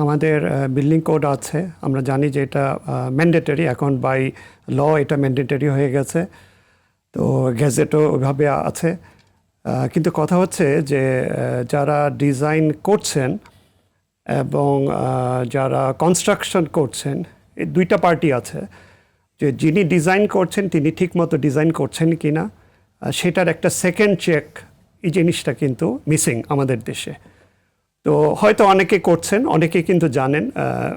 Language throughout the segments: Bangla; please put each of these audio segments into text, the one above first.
আমাদের বিল্ডিং কোড আছে, আমরা জানি যে এটা ম্যান্ডেটরি, এখন বাই ল এটা ম্যান্ডেটরি হয়ে গেছে, তো গ্যাজেটও ওইভাবে আছে। কিন্তু কথা হচ্ছে যে যারা ডিজাইন করছেন এবং যারা কনস্ট্রাকশন করছেন, এই দুইটা পার্টি আছে, যে যিনি ডিজাইন করছেন তিনি ঠিকমতো ডিজাইন করছেন কি না, সেটার একটা সেকেন্ড চেক, এই জিনিসটা কিন্তু মিসিং আমাদের দেশে। তো হয়তো অনেকে করছেন, অনেকে কিন্তু জানেন,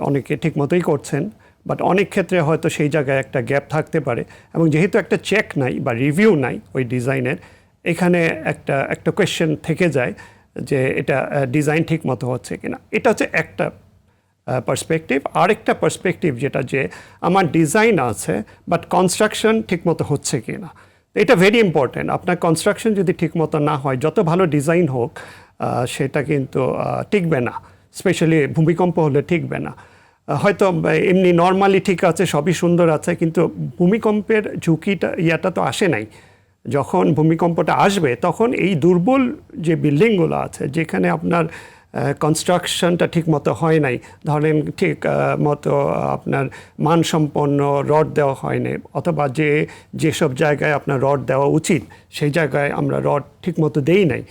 অনেকে ঠিকমতোই করছেন, বাট অনেক ক্ষেত্রে হয়তো সেই জায়গায় একটা গ্যাপ থাকতে পারে, এবং যেহেতু একটা চেক নাই বা রিভিউ নাই ওই ডিজাইনের, এখানে একটা কোয়েশ্চেন থেকে যায় যে এটা ডিজাইন ঠিক মতো হচ্ছে কিনা। এটা হচ্ছে একটা পার্সপেক্টিভ। আরেকটা পার্সপেক্টিভ যেটা, যে আমার ডিজাইন আছে বাট কনস্ট্রাকশন ঠিকমতো হচ্ছে কিনা। এটা ভেরি ইম্পর্ট্যান্ট। আপনার কনস্ট্রাকশন যদি ঠিকমতো না হয়, যত ভালো ডিজাইন হোক, সেটা কিন্তু টিকবে না, স্পেশালি ভূমিকম্প হলে টিকবে না। হয়তো এমনি নর্মালি ঠিক আছে, সবই সুন্দর আছে, কিন্তু ভূমিকম্পের ঝুঁকিটা ইয়াটা তো আসে নাই। যখন ভূমিকম্পটা আসবে তখন এই দুর্বল যে বিল্ডিংগুলো আছে, যেখানে আপনার কনস্ট্রাকশনটা ঠিক মতো হয় নাই, ধরেন ঠিক মতো আপনার মানসম্পন্ন রড দেওয়া হয়নি, অথবা যেসব জায়গায় আপনার রড দেওয়া উচিত সেই জায়গায় আমরা রড ঠিক মতো দেই নাই।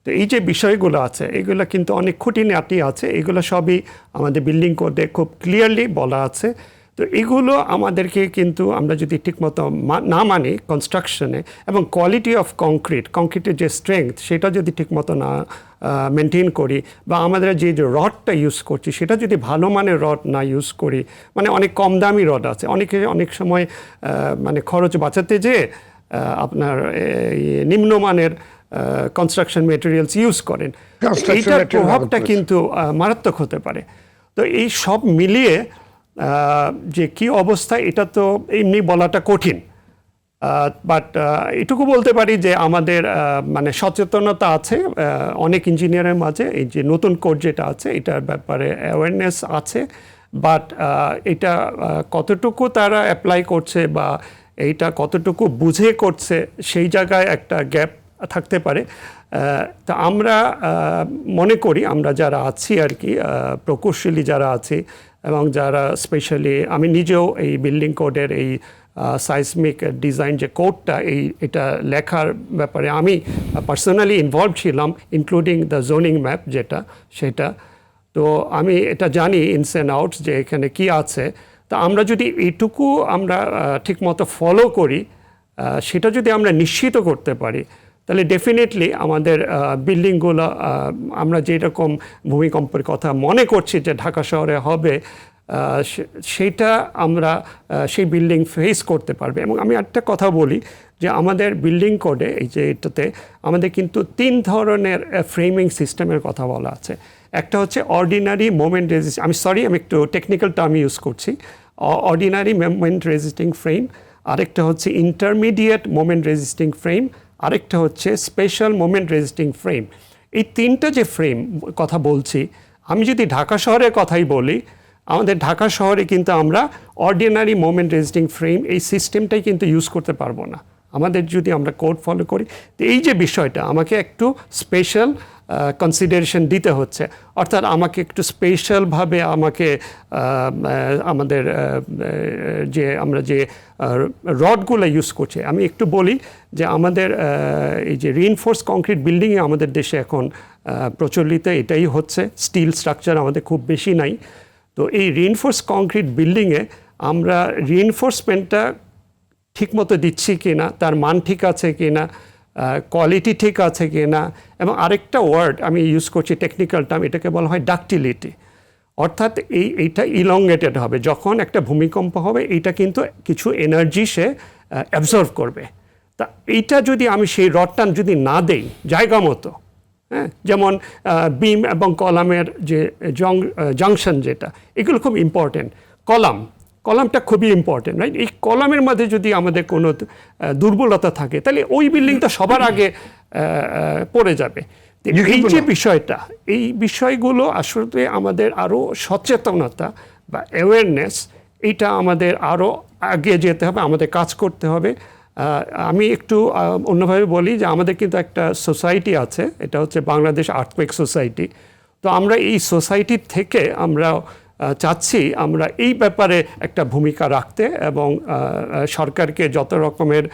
তো এই যে বিষয়গুলো আছে, এগুলো কিন্তু অনেক খুঁটিনাটি আছে, এগুলো সবই আমাদের বিল্ডিং কোডে খুব ক্লিয়ারলি বলা আছে। তো এগুলো আমাদেরকে কিন্তু আমরা যদি ঠিকমতো না মানি কনস্ট্রাকশনে, এবং কোয়ালিটি অফ কংক্রিটের যে স্ট্রেংথ সেটা যদি ঠিকমতো না মেনটেন করি, বা আমাদের যে রডটা ইউজ করছি সেটা যদি ভালো মানের রড না ইউজ করি, মানে অনেক কম দামি রড আছে, অনেক সময় মানে খরচ বাঁচাতে যেয়ে আপনার নিম্নমানের কনস্ট্রাকশন মেটেরিয়ালস ইউজ করেন, এইটার প্রভাবটা কিন্তু মারাত্মক হতে পারে। তো এই সব মিলিয়ে যে কি অবস্থা, এটা তো এমনি বলাটা কঠিন, বাট এটুকু বলতে পারি যে আমাদের মানে সচেতনতা আছে অনেক ইঞ্জিনিয়ারের মাঝে। এই যে নতুন কোড যেটা আছে এটার ব্যাপারে অ্যাওয়ারনেস আছে, বাট এটা কতটুকু তারা অ্যাপ্লাই করছে বা এইটা কতটুকু বুঝে করছে, সেই জায়গায় একটা গ্যাপ থাকতে পারে। তা আমরা মনে করি, আমরা যারা আছি আর কি, প্রকৌশলী যারা আছি, এবং যারা স্পেশালি, আমি নিজেও এই বিল্ডিং কোডের এই সাইসমিক ডিজাইন যে কোডটা, এটা লেখার ব্যাপারে আমি পার্সোনালি ইনভলভ ছিলাম, ইনক্লুডিং দ্য জোনিং ম্যাপ যেটা, সেটা তো আমি এটা জানি ইনস অ্যান্ড আউটস যে এখানে কি আছে। তা আমরা যদি এইটুকু আমরা ঠিকমতো ফলো করি, সেটা যদি আমরা নিশ্চিত করতে পারি, তাহলে ডেফিনেটলি আমাদের বিল্ডিংগুলো, আমরা যেরকম ভূমিকম্পের কথা মনে করছি যে ঢাকা শহরে হবে, সেইটা আমরা সেই বিল্ডিং ফেস করতে পারবে। এবং আমি একটা কথা বলি যে আমাদের বিল্ডিং কোডে, এই যে এটাতে আমাদের কিন্তু 3 ধরনের ফ্রেমিং সিস্টেমের কথা বলা আছে। একটা হচ্ছে অর্ডিনারি মোমেন্ট রেজিস্ট, আমি একটু টেকনিক্যাল টার্ম ইউজ করছি, অর্ডিনারি মোমেন্ট রেজিস্টিং ফ্রেম, আরেকটা হচ্ছে ইন্টারমিডিয়েট মোমেন্ট রেজিস্টিং ফ্রেম, আরেকটা হচ্ছে স্পেশাল মোমেন্ট রেজিস্টিং ফ্রেম। এই 3টা যে ফ্রেম কথা বলছি, আমি যদি ঢাকা শহরের কথাই বলি, আমাদের ঢাকা শহরে কিন্তু আমরা অর্ডিনারি মোমেন্ট রেজিস্টিং ফ্রেম এই সিস্টেমটাই কিন্তু ইউজ করতে পারবো না, আমাদের যদি আমরা কোড ফলো করি। তো এই যে বিষয়টা, আমাকে একটু স্পেশাল কনসিডারেশন দিতে হচ্ছে, অর্থাৎ আমাকে একটু স্পেশালভাবে আমাকে আমাদের আমরা যে রডগুলো ইউজ করছি, আমি একটু বলি যে আমাদের এই যে রিইনফোর্স কংক্রিট বিল্ডিংয়ে আমাদের দেশে এখন প্রচলিত এটাই হচ্ছে, স্টিল স্ট্রাকচার আমাদের খুব বেশি নাই। তো এই রিইনফোর্স কংক্রিট বিল্ডিংয়ে আমরা রিইনফোর্সমেন্টটা ঠিকমতো দিচ্ছি কি না, তার মান ঠিক আছে কি না, কোয়ালিটি ঠিক আছে কি না, এবং আরেকটা ওয়ার্ড আমি ইউজ করছি টেকনিক্যাল টার্ম, এটাকে বলা হয় ডাক্টিলিটি। অর্থাৎ এইটা ইলংগেটেড হবে, যখন একটা ভূমিকম্প হবে এইটা কিন্তু কিছু এনার্জি সে অ্যাবজর্ভ করবে। তা এইটা যদি আমি সেই রডটা যদি না দেই জায়গা মতো, হ্যাঁ, যেমন বিম এবং কলামের যে জাংশন যেটা, এগুলো খুব ইম্পর্টেন্ট। কলামটা খুবই ইম্পর্টেন্ট, রাইট? এই কলামের মধ্যে যদি আমাদের কোনো দুর্বলতা থাকে, তাহলে ওই বিল্ডিংটা সবার আগে পড়ে যাবে। এই যে বিষয়টা, এই বিষয়গুলো আসলে আমাদের আরও সচেতনতা বা অ্যাওয়ারনেস, এইটা আমাদের আরও আগে যেতে হবে, আমাদের কাজ করতে হবে। আমি একটু অন্যভাবে বলি যে আমাদের কিন্তু একটা সোসাইটি আছে, এটা হচ্ছে বাংলাদেশ আর্থকুয়েক সোসাইটি। তো তো আমরা এই সোসাইটির থেকে আমরা চাচ্ছি আমরা এই ব্যাপারে একটা ভূমিকা রাখতে এবং সরকারকে যত রকমের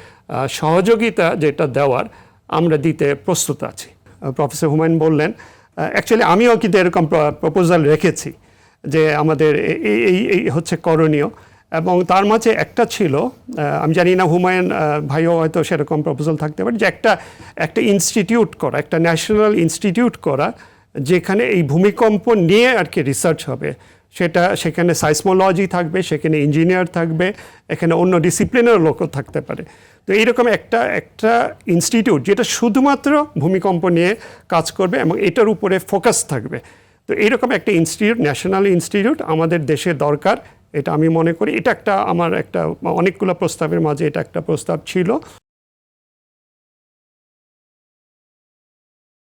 সহযোগিতা যেটা দেওয়ার আমরা দিতে প্রস্তুত আছি। প্রফেসর হুমায়ুন বললেন, অ্যাকচুয়ালি আমিও কিন্তু এরকম প্রপোজাল রেখেছি যে আমাদের এই হচ্ছে করণীয়, এবং তার মাঝে একটা ছিল, আমি জানি না হুমায়ুন ভাইও হয়তো সেরকম প্রপোজাল থাকতে পারে, যে একটা ইনস্টিটিউট করা, একটা ন্যাশনাল ইনস্টিটিউট করা যেখানে এই ভূমিকম্প নিয়ে আর কি রিসার্চ হবে। সেখানে সাইসমোলজি থাকবে, সেখানে ইঞ্জিনিয়ার থাকবে, এখানে অন্য ডিসিপ্লিনের লোকও থাকতে পারে। তো এইরকম একটা ইনস্টিটিউট যেটা শুধুমাত্র ভূমিকম্প নিয়ে কাজ করবে এবং এটার উপরে ফোকাস থাকবে। তো এইরকম একটা ইনস্টিটিউট, ন্যাশনাল ইনস্টিটিউট আমাদের দেশে দরকার, এটা আমি মনে করি। এটা আমার অনেকগুলো প্রস্তাবের মাঝে এটা একটা প্রস্তাব ছিল।